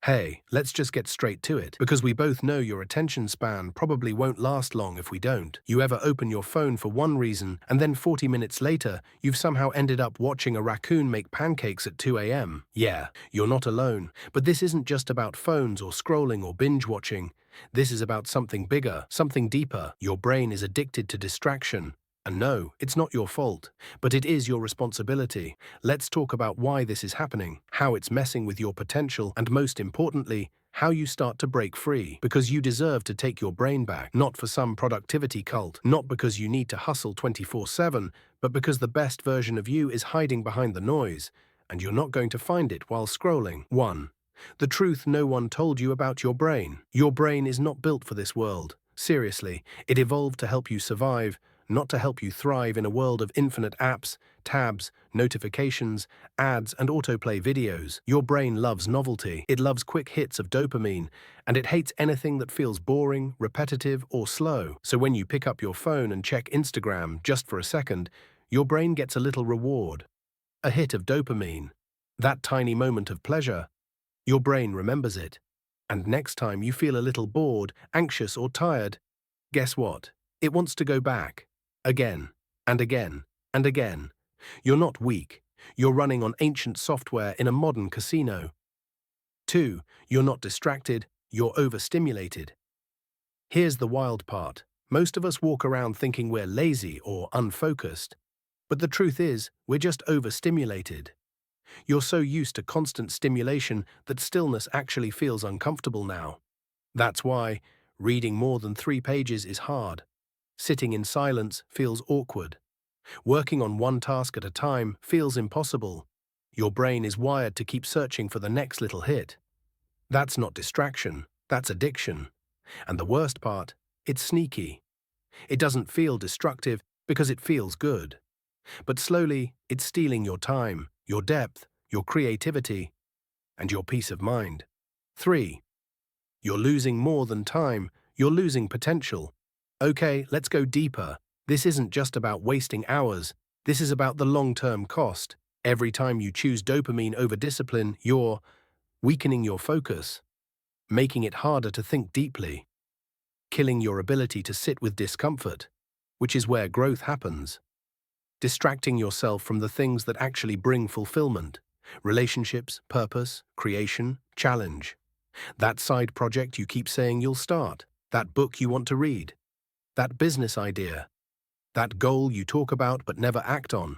Hey, let's just get straight to it, because we both know your attention span probably won't last long if we don't. You ever open your phone for one reason, and then 40 minutes later, you've somehow ended up watching a raccoon make pancakes at 2 a.m. Yeah, you're not alone, but this isn't just about phones or scrolling or binge watching. This is about something bigger, something deeper. Your brain is addicted to distraction. And no, it's not your fault, but it is your responsibility. Let's talk about why this is happening, how it's messing with your potential, and most importantly, how you start to break free. Because you deserve to take your brain back, not for some productivity cult, not because you need to hustle 24/7, but because the best version of you is hiding behind the noise, and you're not going to find it while scrolling. 1. The truth no one told you about your brain. Your brain is not built for this world. Seriously, it evolved to help you survive, not to help you thrive in a world of infinite apps, tabs, notifications, ads, and autoplay videos. Your brain loves novelty, it loves quick hits of dopamine, and it hates anything that feels boring, repetitive, or slow. So when you pick up your phone and check Instagram just for a second, your brain gets a little reward, a hit of dopamine, that tiny moment of pleasure. Your brain remembers it. And next time you feel a little bored, anxious, or tired, guess what? It wants to go back. Again, and again, and again. You're not weak. You're running on ancient software in a modern casino. 2. You're not distracted. You're overstimulated. Here's the wild part. Most of us walk around thinking we're lazy or unfocused. But the truth is, we're just overstimulated. You're so used to constant stimulation that stillness actually feels uncomfortable now. That's why reading more than 3 pages is hard. Sitting in silence feels awkward. Working on one task at a time feels impossible. Your brain is wired to keep searching for the next little hit. That's not distraction, that's addiction. And the worst part, it's sneaky. It doesn't feel destructive because it feels good. But slowly, it's stealing your time, your depth, your creativity, and your peace of mind. 3. You're losing more than time, you're losing potential. Okay, let's go deeper. This isn't just about wasting hours. This is about the long-term cost. Every time you choose dopamine over discipline, you're weakening your focus, making it harder to think deeply, killing your ability to sit with discomfort, which is where growth happens, distracting yourself from the things that actually bring fulfillment, relationships, purpose, creation, challenge. That side project you keep saying you'll start, that book you want to read, that business idea, that goal you talk about but never act on.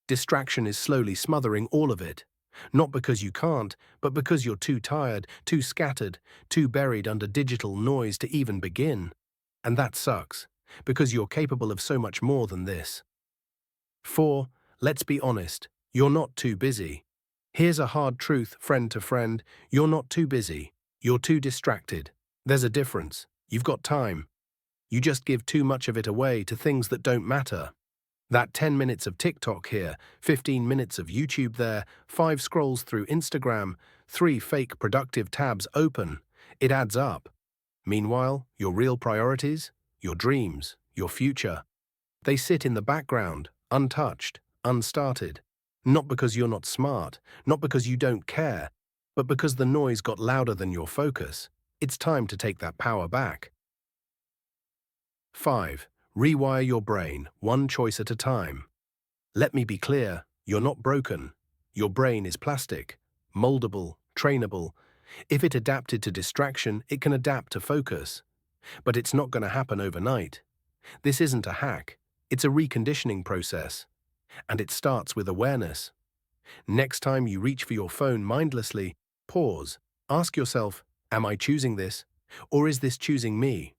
Distraction is slowly smothering all of it. Not because you can't, but because you're too tired, too scattered, too buried under digital noise to even begin. And that sucks, because you're capable of so much more than this. 4. Let's be honest, you're not too busy. Here's a hard truth, friend to friend, you're not too busy. You're too distracted. There's a difference. You've got time. You just give too much of it away to things that don't matter. That 10 minutes of TikTok here, 15 minutes of YouTube there, 5 scrolls through Instagram, 3 fake productive tabs open. It adds up. Meanwhile, your real priorities, your dreams, your future, they sit in the background, untouched, unstarted. Not because you're not smart, not because you don't care, but because the noise got louder than your focus. It's time to take that power back. 5. Rewire your brain, one choice at a time. Let me be clear, you're not broken. Your brain is plastic, moldable, trainable. If it adapted to distraction, it can adapt to focus. But it's not going to happen overnight. This isn't a hack, it's a reconditioning process. And it starts with awareness. Next time you reach for your phone mindlessly, pause. Ask yourself, am I choosing this? Or is this choosing me?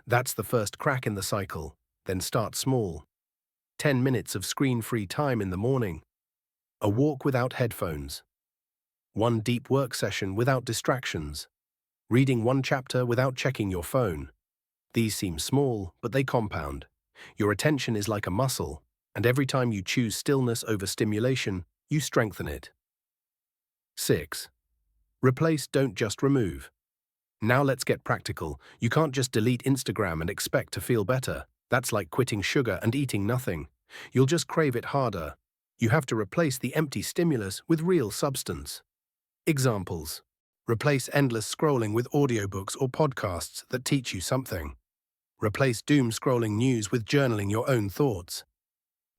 That's the first crack in the cycle. Then start small. 10 minutes of screen-free time in the morning. A walk without headphones. One deep work session without distractions. Reading one chapter without checking your phone. These seem small, but they compound. Your attention is like a muscle, and every time you choose stillness over stimulation, you strengthen it. 6. Replace, don't just remove. Now let's get practical. You can't just delete Instagram and expect to feel better. That's like quitting sugar and eating nothing. You'll just crave it harder. You have to replace the empty stimulus with real substance. Examples. Replace endless scrolling with audiobooks or podcasts that teach you something. Replace doom-scrolling news with journaling your own thoughts.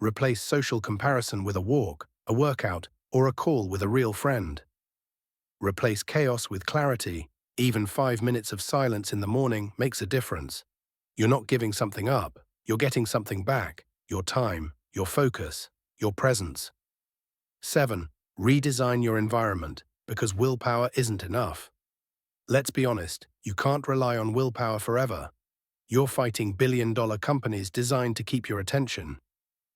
Replace social comparison with a walk, a workout, or a call with a real friend. Replace chaos with clarity. Even 5 minutes of silence in the morning makes a difference. You're not giving something up, you're getting something back: your time, your focus, your presence. 7. Redesign your environment, because willpower isn't enough. Let's be honest, you can't rely on willpower forever. You're fighting billion-dollar companies designed to keep your attention.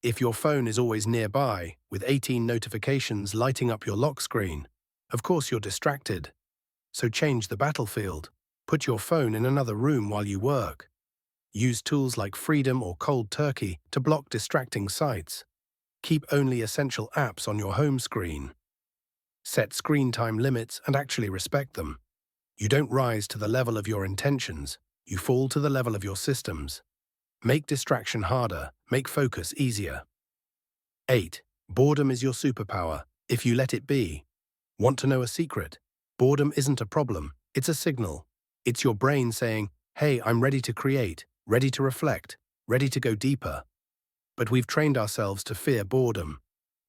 If your phone is always nearby, with 18 notifications lighting up your lock screen, of course you're distracted. So change the battlefield. Put your phone in another room while you work. Use tools like Freedom or Cold Turkey to block distracting sites. Keep only essential apps on your home screen. Set screen time limits and actually respect them. You don't rise to the level of your intentions, you fall to the level of your systems. Make distraction harder, make focus easier. 8. Boredom is your superpower, if you let it be. Want to know a secret? Boredom isn't a problem, it's a signal. It's your brain saying, hey, I'm ready to create, ready to reflect, ready to go deeper. But we've trained ourselves to fear boredom.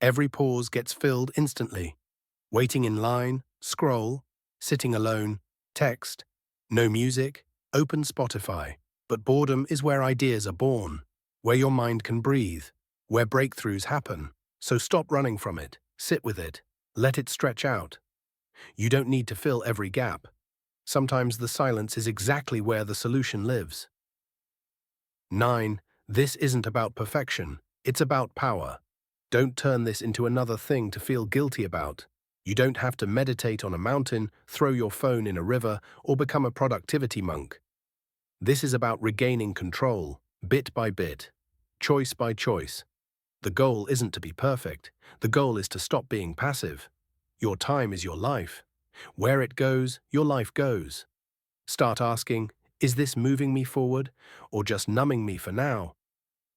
Every pause gets filled instantly. Waiting in line, scroll, sitting alone, text, no music, open Spotify. But boredom is where ideas are born, where your mind can breathe, where breakthroughs happen. So stop running from it, sit with it, let it stretch out. You don't need to fill every gap. Sometimes the silence is exactly where the solution lives. 9. This isn't about perfection, it's about power. Don't turn this into another thing to feel guilty about. You don't have to meditate on a mountain, throw your phone in a river, or become a productivity monk. This is about regaining control, bit by bit, choice by choice. The goal isn't to be perfect. The goal is to stop being passive. Your time is your life. Where it goes, your life goes. Start asking, is this moving me forward, or just numbing me for now?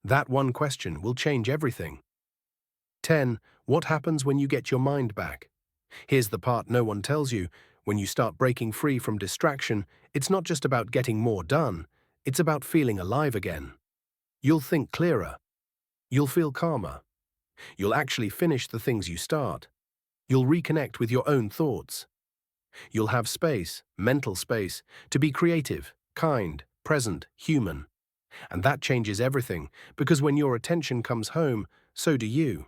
That one question will change everything. 10. What happens when you get your mind back? Here's the part no one tells you. When you start breaking free from distraction, it's not just about getting more done, it's about feeling alive again. You'll think clearer. You'll feel calmer. You'll actually finish the things you start. You'll reconnect with your own thoughts. You'll have space, mental space, to be creative, kind, present, human. And that changes everything, because when your attention comes home, so do you.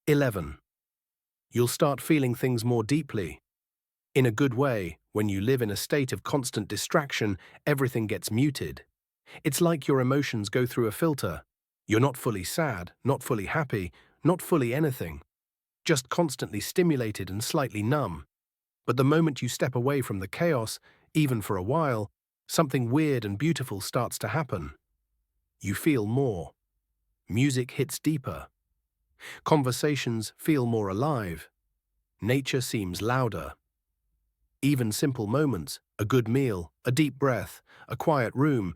11. You'll start feeling things more deeply. In a good way, when you live in a state of constant distraction, everything gets muted. It's like your emotions go through a filter. You're not fully sad, not fully happy, not fully anything. Just constantly stimulated and slightly numb. But the moment you step away from the chaos, even for a while, something weird and beautiful starts to happen. You feel more. Music hits deeper. Conversations feel more alive. Nature seems louder. Even simple moments, a good meal, a deep breath, a quiet room,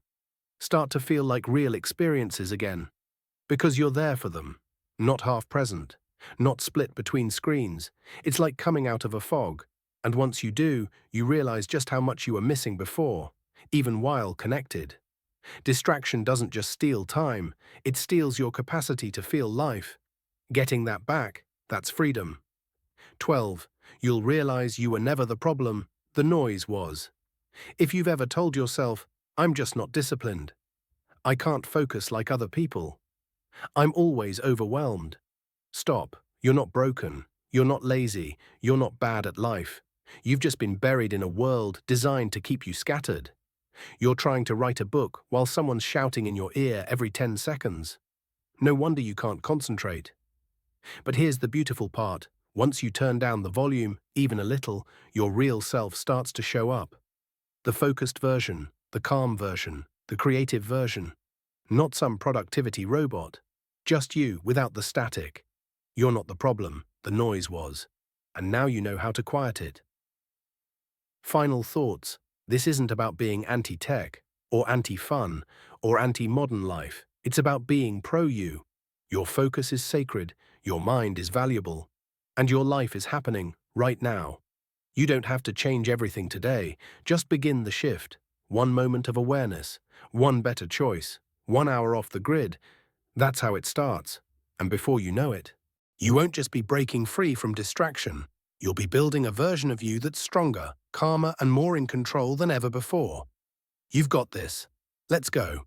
start to feel like real experiences again. Because you're there for them, not half present, not split between screens. It's like coming out of a fog, and once you do, you realize just how much you were missing before, even while connected. Distraction doesn't just steal time, it steals your capacity to feel life. Getting that back, that's freedom. 12. You'll realize you were never the problem, the noise was. If you've ever told yourself, I'm just not disciplined, I can't focus like other people, I'm always overwhelmed. Stop. You're not broken. You're not lazy. You're not bad at life. You've just been buried in a world designed to keep you scattered. You're trying to write a book while someone's shouting in your ear every 10 seconds. No wonder you can't concentrate. But here's the beautiful part. Once you turn down the volume, even a little, your real self starts to show up. The focused version, the calm version, the creative version. Not some productivity robot. Just you, without the static. You're not the problem, the noise was. And now you know how to quiet it. Final thoughts. This isn't about being anti-tech, or anti-fun, or anti-modern life. It's about being pro-you. Your focus is sacred, your mind is valuable, and your life is happening right now. You don't have to change everything today. Just begin the shift. One moment of awareness, one better choice, 1 hour off the grid. That's how it starts. And before you know it, you won't just be breaking free from distraction. You'll be building a version of you that's stronger, calmer, and more in control than ever before. You've got this. Let's go.